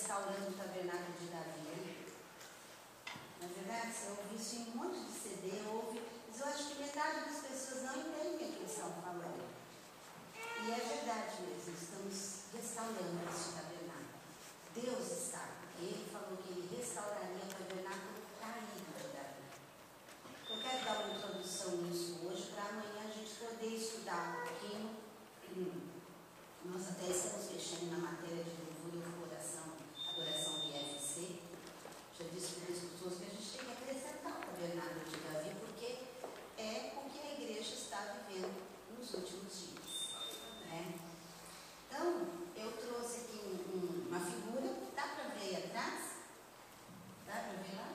restaurando o tabernáculo de Davi. Na verdade, você ouve isso em um monte de CD, mas eu acho que metade das pessoas não entendem o que eles estão falando. E é verdade mesmo, estamos restaurando esse tabernáculo. Deus está, porque Ele falou que Ele restauraria o tabernáculo caído de Davi. Eu quero dar uma introdução nisso hoje, para amanhã a gente poder estudar um pouquinho. Nós até estamos mexendo na matéria de louvor e adoração de IFC. Já disse para as pessoas que a gente tem que acrescentar o tabernáculo de Davi, porque é o que a igreja está vivendo nos últimos dias. Né? Então, eu trouxe aqui uma figura, dá para ver aí atrás? Dá para ver lá?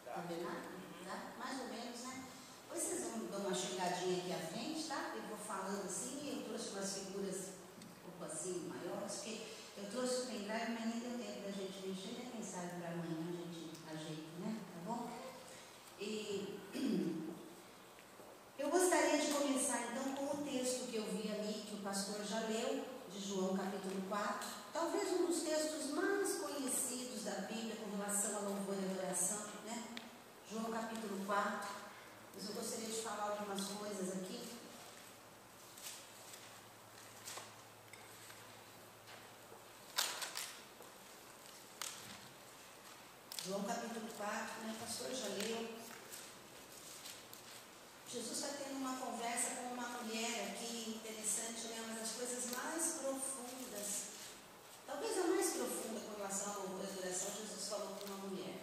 Tabernáculo? Tá? Mais ou menos, né? Depois vocês vão dar uma chegadinha aqui à frente, tá? Eu vou falando assim, eu trouxe umas figuras um pouco assim, maiores, porque eu trouxe o pendrive, mas nem deu tempo da gente mexer, né? Quem sabe para amanhã a gente ajeita, né? Tá bom? E eu gostaria de começar então com o texto que eu vi ali, que o pastor já leu, de João capítulo 4, talvez um dos textos mais conhecidos da Bíblia com relação a louvor e adoração, né? João capítulo 4, mas eu gostaria de falar algumas coisas aqui. João capítulo 4, né? O pastor já leu. Jesus está tendo uma conversa com uma mulher aqui, interessante, né? Uma das coisas mais profundas, talvez a mais profunda com relação ao louvor e adoração, Jesus falou com uma mulher.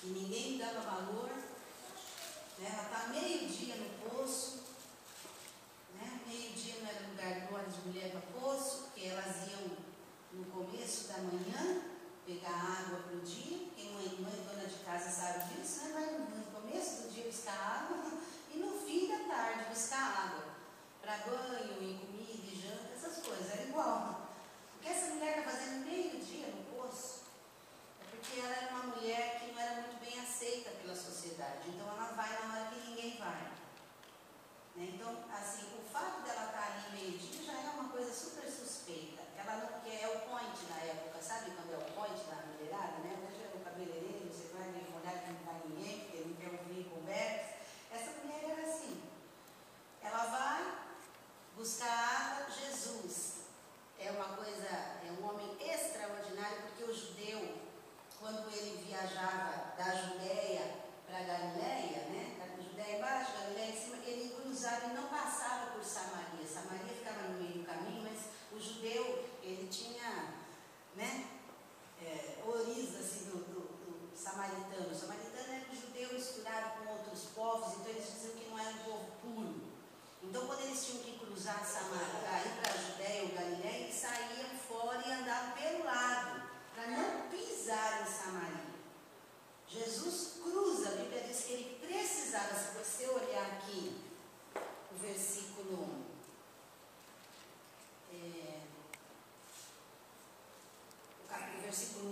E ninguém dava valor, né? Ela está meio-dia no poço, né? Meio-dia não era lugar bom de mulher para poço, porque elas iam no começo da manhã pegar água para o dia. Quem mãe dona de casa sabe disso, né? Vai no começo do dia buscar água e no fim da tarde buscar água para banho e comida e janta, essas coisas, era igual. O que essa mulher está fazendo meio-dia no poço é porque ela era uma mulher que não era muito bem aceita pela sociedade, então ela vai na hora que ninguém vai. Né? Então, assim, o fato dela estar ali meio-dia já é uma coisa super suspeita. Ela não quer, é o point na época, sabe quando é o point da mulherada, né? Hoje é o cabeleireiro, você vai olhar que não vai ninguém, porque não quer ouvir conversa. Essa mulher era assim. Ela vai buscar água. Jesus é uma coisa, é um homem extraordinário, porque o judeu, quando ele viajava da Judéia para Galiléia, né? Judéia embaixo, Galiléia em cima, ele cruzava e não passava por Samaria. Samaria ficava no meio do caminho, mas o judeu, ele tinha, né, origens assim, do samaritano. O samaritano era um judeu misturado com outros povos, então eles diziam que não era um povo puro. Então, quando eles tinham que cruzar Samaria, ir para a Judéia ou Galiléia, eles saíam fora e andavam pelo lado, para não pisar em Samaria. Jesus cruza, a Bíblia diz que ele precisava, se você olhar aqui, o versículo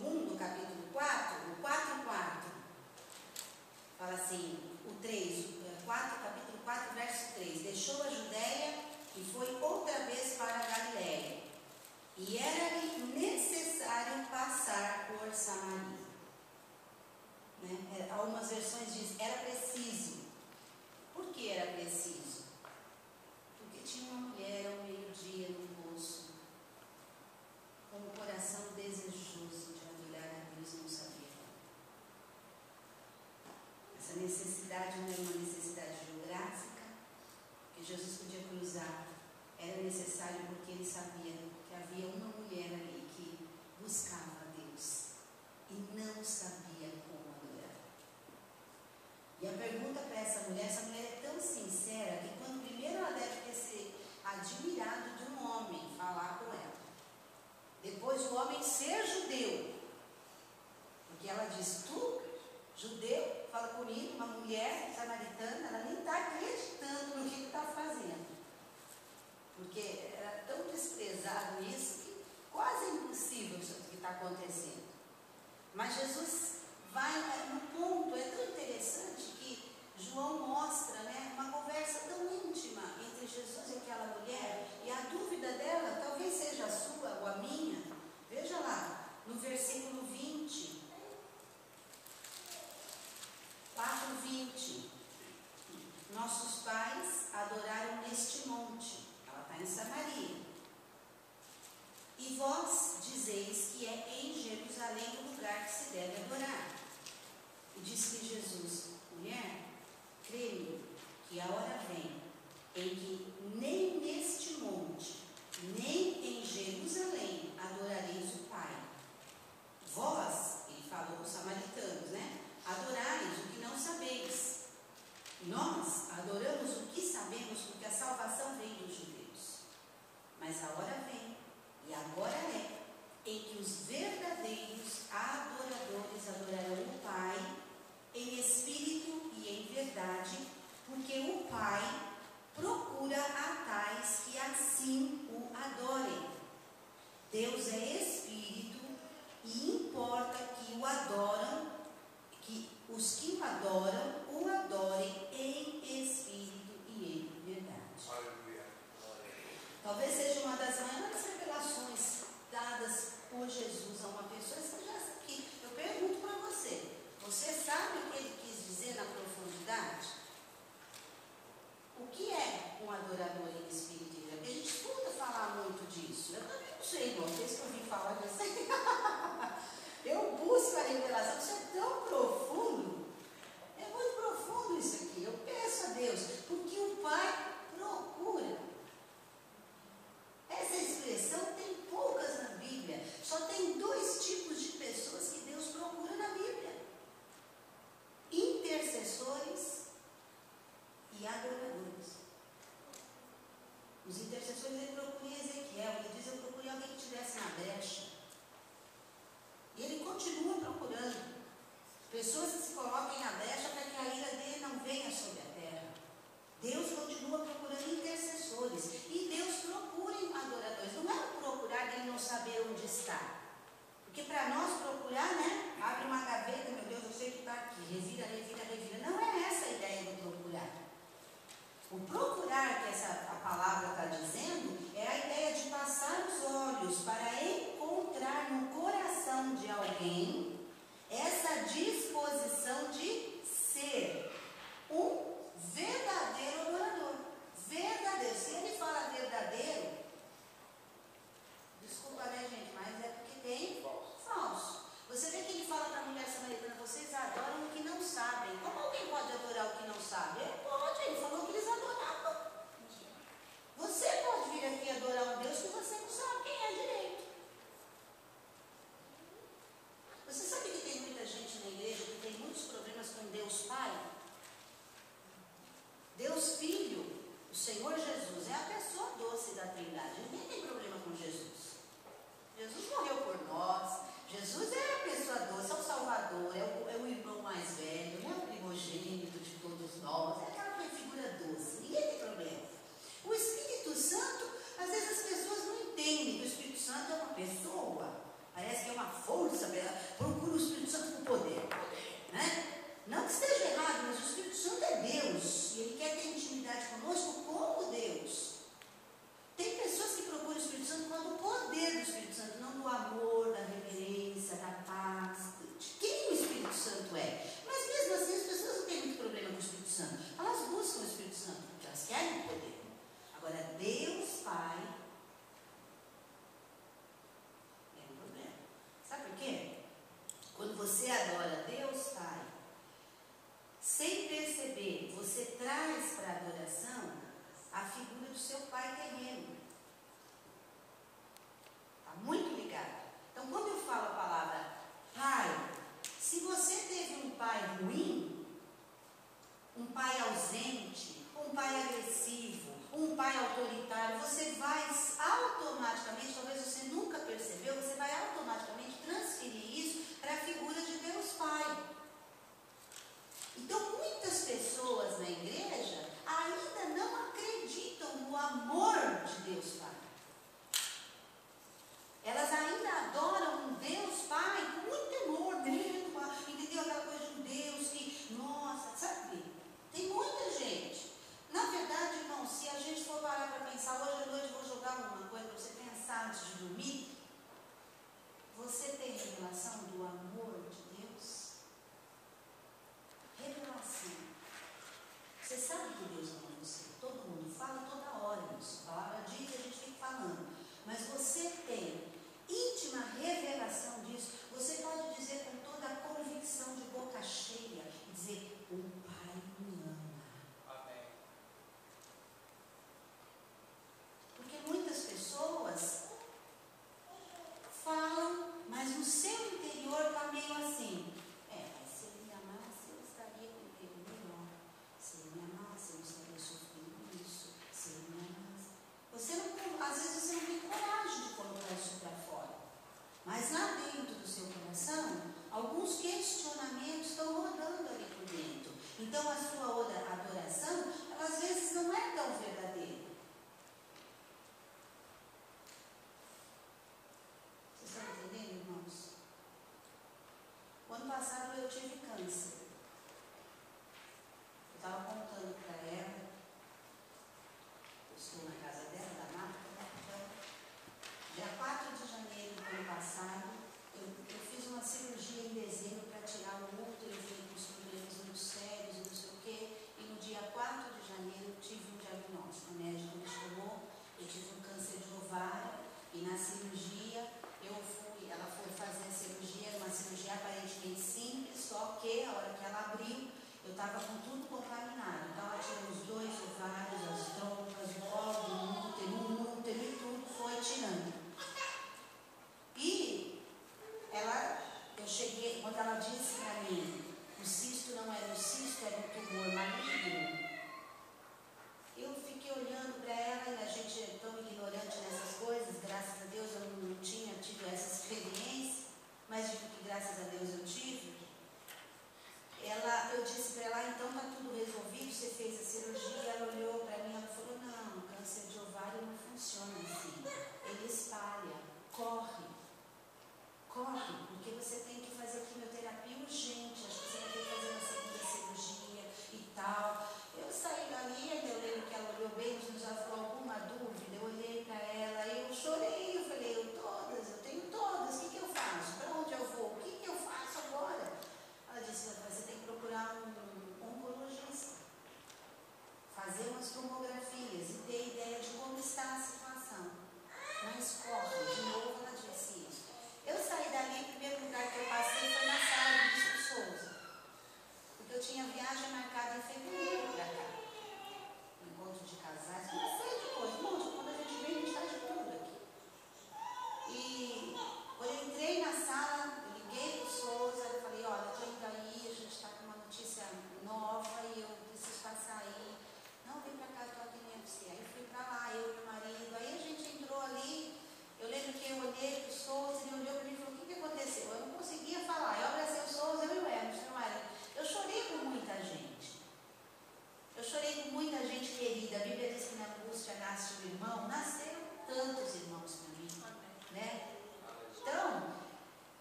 1 do capítulo 4, o 4:4, fala assim, o 3, capítulo 4, verso 3, deixou a Judéia e foi outra vez para a Galiléia, e era-lhe necessário passar por Samaria. Né? Algumas versões dizem, era preciso. Por que era preciso? Porque tinha uma mulher ao meio-dia no poço, com o coração desejoso de adorar a Deus, não sabia como. Essa necessidade não era uma necessidade geográfica, que Jesus podia cruzar. Era necessário porque ele sabia que havia uma mulher ali que buscava a Deus e não sabia como adorar. E a pergunta para essa mulher é tão sincera que quando primeiro ela deve ter se admirado de um homem falar com ela. Depois o homem ser judeu. Porque ela diz, tu, judeu, fala comigo, uma mulher samaritana, ela nem está acreditando no que está fazendo. Porque era tão desprezado isso que quase é impossível isso que está acontecendo. Mas Jesus vai no ponto, é tão interessante que João mostra, né, uma conversa tão íntima entre Jesus e aquela mulher, e a dúvida dela talvez seja a sua ou a minha. Veja lá, Mas a hora vem, e agora é, em que os verdadeiros adoradores adorarão o Pai em espírito e em verdade, porque o Pai procura a tais que assim o adorem. Deus é espírito e importa que o adoram, que os que o adorem em espírito e em verdade. Aleluia. Talvez seja uma das maiores revelações dadas por Jesus a uma pessoa. Que eu pergunto para você: você sabe o que ele quis dizer na profundidade? O que é um adorador em espírito e verdade? Porque a gente escuta falar muito disso. Eu também não sei, irmão. Vocês que eu ouvi falar, eu sei. Eu busco a revelação. Isso é tão profundo. É muito profundo isso aqui. Eu peço a Deus, porque o Pai procura. Essa expressão tem poucas na Bíblia. Só tem 2 tipos de pessoas que Deus procura na Bíblia: intercessores e adoradores. Os intercessores ele procura em Ezequiel. Ele diz: eu procurei alguém que estivesse na brecha. E ele continua procurando pessoas que se coloquem na brecha para que a ira dele não venha sobre a terra. Deus continua procurando intercessores. E Deus procura adoradores. Não é procurar de ele não saber onde está. Porque para nós procurar, né? Abre uma gaveta, meu Deus, eu sei que está aqui. Revira, revira, revira. Não é essa a ideia do procurar. O procurar que a palavra está dizendo é a ideia de passar os olhos para encontrar no coração de alguém essa disposição de ser um verdadeiro adorador. Verdadeiro. Se ele fala verdadeiro, desculpa, né, gente, mas é porque tem falso. Você vê que ele fala para a mulher samaritana: vocês adoram o que não sabem. Como alguém pode adorar o que não sabe? Ele pode, ele falou que eles adoravam. Você pode vir aqui adorar um Deus que você não sabe quem é direito. Você sabe que tem muita gente na igreja que tem muitos problemas com Deus Pai? Deus Filho, o Senhor Jesus, é a pessoa doce da Trindade. Ninguém tem problema com Jesus. Jesus morreu por nós. Jesus é a pessoa doce, é o Salvador, é o irmão mais velho, é o primogênito de todos nós, é aquela figura doce. Ninguém tem problema. O Espírito Santo, às vezes as pessoas não entendem que o Espírito Santo é uma pessoa. Parece que é uma força, procura o Espírito Santo com poder, né? Não que esteja errado, mas o Espírito Santo é Deus, e Ele quer ter intimidade conosco como Deus. Tem pessoas que procuram o Espírito Santo quando o poder do Espírito Santo, não do amor, da reverência, da paz, de quem o Espírito Santo é. Mas mesmo assim as pessoas não têm muito problema com o Espírito Santo. Elas buscam o Espírito Santo, porque elas querem o poder. Agora, Deus Pai é um problema. Sabe por quê? Quando você adora Deus Pai, sem perceber, você traz para a adoração a figura do Alguns questionamentos estão rodando ali por dentro. Então a sua adoração, ela, às vezes não é tão verdadeira. Vocês estão entendendo, irmãos? O ano passado eu tive câncer. Eu estava contando para ela, eu estou na casa dela, da Marta, então, dia 4 de janeiro do ano passado, eu fiz uma cirurgia em dezembro para tirar o útero, eu fui com os problemas muito sérios e não sei o quê, e no dia 4 de janeiro eu tive um diagnóstico, o médico me chamou, eu tive um câncer de ovário, e na cirurgia ela foi fazer a cirurgia, era uma cirurgia aparentemente simples, só que a hora que ela abriu, eu estava com tudo contaminado. Então ela tirou os 2 ovários, as trompas, o óvulo, o útero e tudo foi tirando. E eu cheguei, quando ela disse para mim, o cisto não era um cisto, era um tumor maligno. Eu fiquei olhando para ela e a gente é tão ignorante nessas coisas, graças a Deus eu não tinha tido essa experiência, mas digo que graças a Deus eu tive. Eu disse para ela, então está tudo resolvido, você fez a cirurgia, ela olhou para mim e falou, não, câncer de ovário não funciona assim, ele espalha, corre, porque você tem que fazer quimioterapia urgente, acho que você vai ter que fazer uma segunda cirurgia e tal. Eu saí dali, eu lembro que ela olhou bem, ela falou alguma dúvida, eu olhei para ela, eu chorei, eu falei, eu tenho todas, o que eu faço? Para onde eu vou? O que eu faço agora? Ela disse, você tem que procurar um oncologista, fazer umas tomografias e ter ideia de como está a situação. Mas corre, de novo ela disse isso. Eu saí dali, o primeiro lugar que eu passei foi na sala do Bispo Souza, porque eu tinha viagem marcada em fevereiro para cá, encontro de casais, mas foi depois, quando a gente vem, a gente está de tudo aqui. E quando eu entrei na sala, eu liguei para o Souza, eu falei, olha, estou indo aí, a gente está com uma notícia nova e eu preciso passar aí. Não, vem para cá, estou aqui no UFC. Aí eu fui para lá, eu e meu marido, aí a gente entrou ali, eu lembro que eu olhei para o Souza, ele olhou para mim e falou, o que aconteceu? Eu não conseguia falar, eu abracei o Souza, eu e o Emerson, meu marido. Eu chorei com muita gente. Eu chorei com muita gente querida. A Bíblia diz que na angústia nasce um irmão. Nasceram tantos irmãos para mim, né? Então,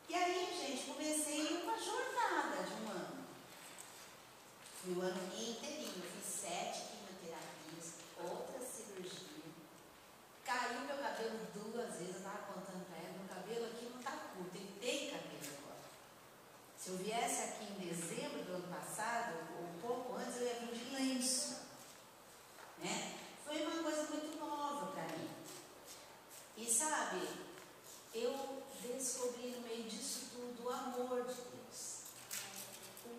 e aí, gente, comecei uma jornada de um ano. Fui o ano inteirinho, fiz 7 quimioterapias, outra cirurgia. Caiu meu cabelo 2 vezes, eu estava contando para ela, meu cabelo aqui não está curto, ele tem cabelo agora. Se eu viesse aqui em dezembro do ano passado, ou um pouco antes, eu ia vir de lenço, né? Foi uma coisa muito nova para mim. E sabe, eu descobri no meio disso tudo o amor de Deus.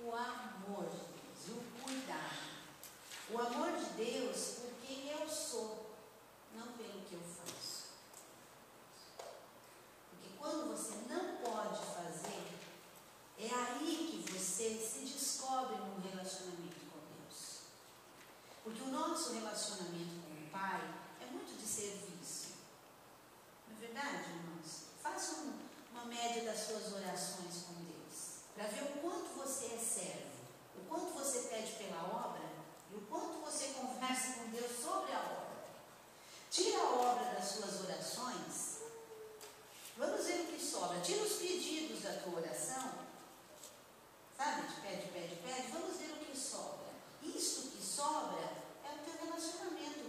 O amor de Deus e o cuidado. O amor de Deus por quem eu sou, não pelo que eu faço. Porque quando você não pode fazer, é aí que você se descobre num relacionamento com Deus. Porque o nosso relacionamento com o Pai é muito de serviço. Não é verdade, irmãos? Faça uma média das suas orações com Deus, para ver o quanto você é servo, o quanto você pede pela obra e o quanto você conversa com Deus sobre a obra. Tira a obra das suas orações, vamos ver o que sobra. Tira os pedidos da tua oração, sabe? Pede, vamos ver o que sobra. Isso que sobra é o teu relacionamento